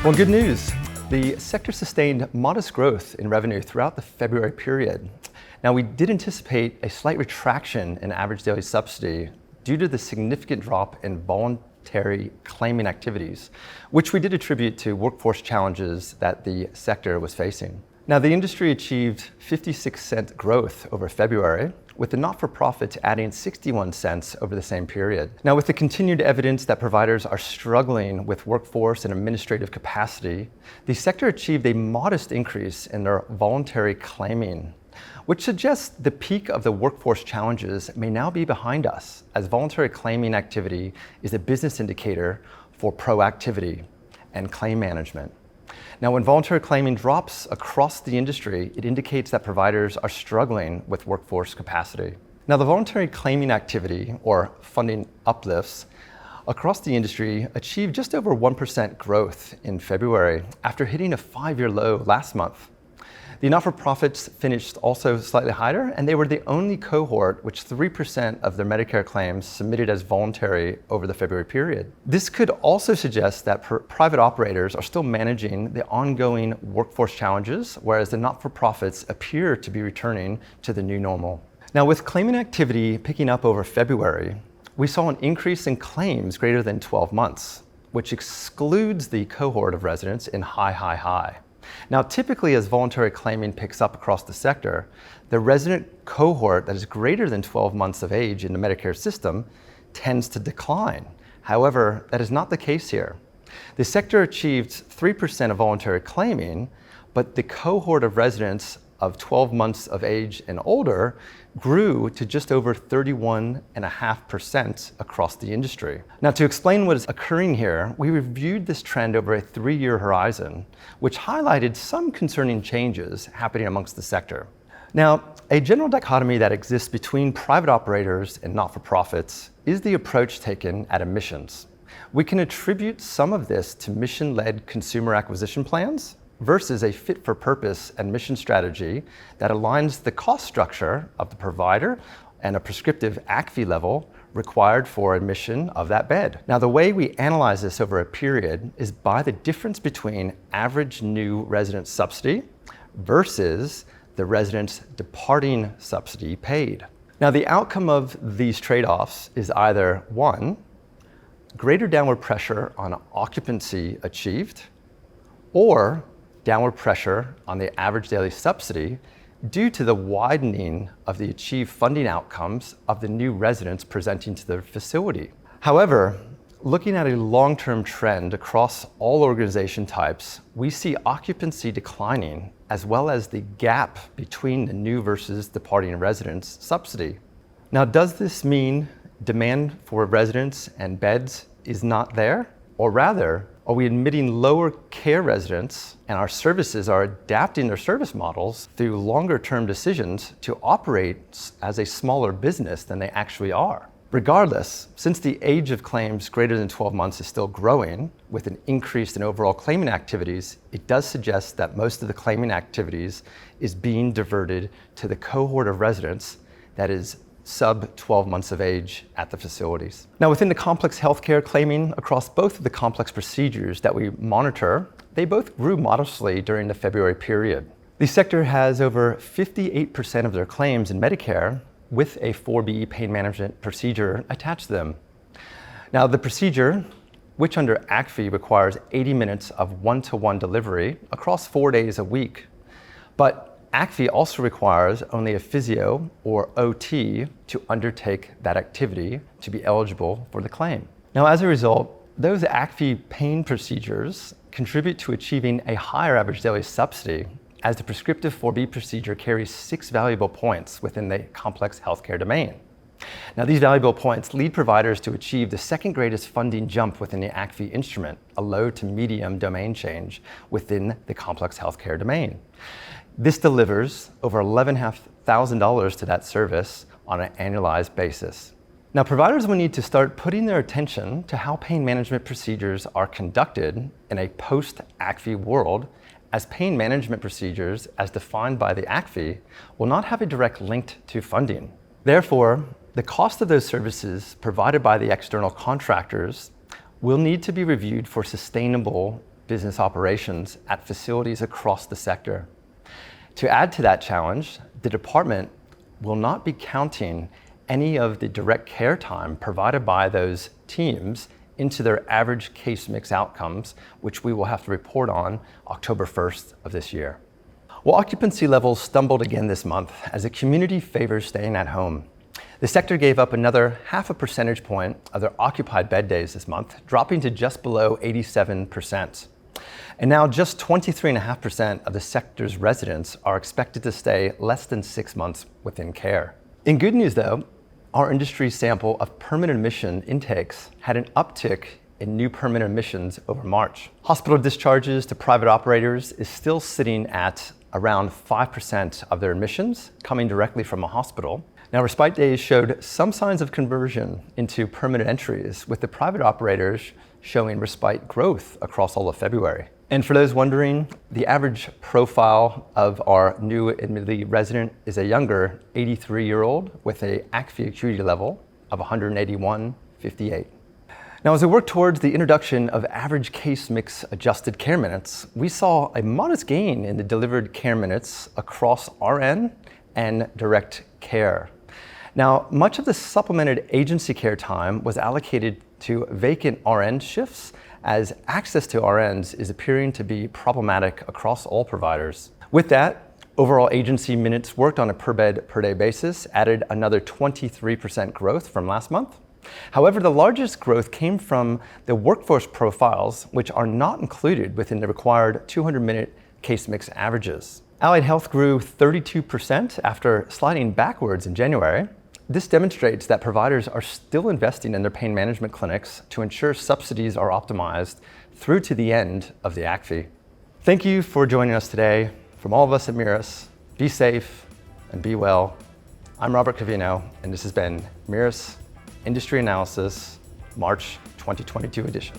Well, good news. The sector sustained modest growth in revenue throughout the February period. Now, we did anticipate a slight retraction in average daily subsidy due to the significant drop in voluntary claiming activities, which we did attribute to workforce challenges that the sector was facing. Now, the industry achieved 56-cent growth over February, with the not-for-profits adding 61 cents over the same period. Now, with the continued evidence that providers are struggling with workforce and administrative capacity, the sector achieved a modest increase in their voluntary claiming, which suggests the peak of the workforce challenges may now be behind us, as voluntary claiming activity is a business indicator for proactivity and claim management. Now, when voluntary claiming drops across the industry, it indicates that providers are struggling with workforce capacity. Now, the voluntary claiming activity, or funding uplifts, across the industry achieved just over 1% growth in February after hitting a 5-year low last month. The not-for-profits finished also slightly higher, and they were the only cohort which 3% of their Medicare claims submitted as voluntary over the February period. This could also suggest that private operators are still managing the ongoing workforce challenges, whereas the not-for-profits appear to be returning to the new normal. Now, with claiming activity picking up over February, we saw an increase in claims greater than 12 months, which excludes the cohort of residents in high. Now, typically, as voluntary claiming picks up across the sector, the resident cohort that is greater than 12 months of age in the Medicare system tends to decline. However, that is not the case here. The sector achieved 3% of voluntary claiming, but the cohort of residents of 12 months of age and older grew to just over 31.5% across the industry. Now, to explain what is occurring here, we reviewed this trend over a 3-year horizon, which highlighted some concerning changes happening amongst the sector. Now, a general dichotomy that exists between private operators and not-for-profits is the approach taken at admissions. We can attribute some of this to mission-led consumer acquisition plans versus a fit-for-purpose admission strategy that aligns the cost structure of the provider and a prescriptive acuity level required for admission of that bed. Now, the way we analyze this over a period is by the difference between average new resident subsidy versus the resident's departing subsidy paid. Now, the outcome of these trade-offs is either 1, greater downward pressure on occupancy achieved, or downward pressure on the average daily subsidy due to the widening of the achieved funding outcomes of the new residents presenting to the facility. However, looking at a long-term trend across all organization types, we see occupancy declining, as well as the gap between the new versus departing residents' subsidy. Now, does this mean demand for residents and beds is not there? Or rather, are we admitting lower care residents and our services are adapting their service models through longer term decisions to operate as a smaller business than they actually are? Regardless, since the age of claims greater than 12 months is still growing with an increase in overall claiming activities, it does suggest that most of the claiming activities is being diverted to the cohort of residents that is sub 12 months of age at the facilities. Now, within the complex healthcare claiming across both of the complex procedures that we monitor, they both grew modestly during the February period. The sector has over 58% of their claims in Medicare with a 4B pain management procedure attached to them. Now, the procedure, which under acuity requires 80 minutes of one-to-one delivery across 4 days a week, but acuity also requires only a physio or OT to undertake that activity to be eligible for the claim. Now, as a result, those acuity pain procedures contribute to achieving a higher average daily subsidy, as the prescriptive 4B procedure carries 6 valuable points within the complex healthcare domain. Now, these valuable points lead providers to achieve the second greatest funding jump within the acuity instrument, a low to medium domain change within the complex healthcare domain. This delivers over $11,500 to that service on an annualized basis. Now, providers will need to start putting their attention to how pain management procedures are conducted in a post-acuity world, as pain management procedures, as defined by the acuity, will not have a direct link to funding. Therefore, the cost of those services provided by the external contractors will need to be reviewed for sustainable business operations at facilities across the sector. To add to that challenge, the department will not be counting any of the direct care time provided by those teams into their average case mix outcomes, which we will have to report on October 1st of this year. Well, occupancy levels stumbled again this month as the community favors staying at home. The sector gave up another 0.5 percentage point of their occupied bed days this month, dropping to just below 87%. And now just 23.5% of the sector's residents are expected to stay less than 6 months within care. In good news though, our industry sample of permanent admission intakes had an uptick in new permanent admissions over March. Hospital discharges to private operators is still sitting at around 5% of their admissions coming directly from a hospital. Now, respite days showed some signs of conversion into permanent entries, with the private operators showing respite growth across all of February. And for those wondering, the average profile of our new admittedly resident is a younger 83-year-old with a ACFI acuity level of 181/58. Now, as we work towards the introduction of average case mix adjusted care minutes, we saw a modest gain in the delivered care minutes across RN and direct care. Now, much of the supplemented agency care time was allocated to vacant RN shifts, as access to RNs is appearing to be problematic across all providers. With that, overall agency minutes worked on a per bed per day basis added another 23% growth from last month. However, the largest growth came from the workforce profiles, which are not included within the required 200-minute case mix averages. Allied Health grew 32% after sliding backwards in January. This demonstrates that providers are still investing in their pain management clinics to ensure subsidies are optimized through to the end of the ACFI. Thank you for joining us today. From all of us at Mirus, be safe and be well. I'm Robert Covino, and this has been Mirus Industry Analysis, March 2022 edition.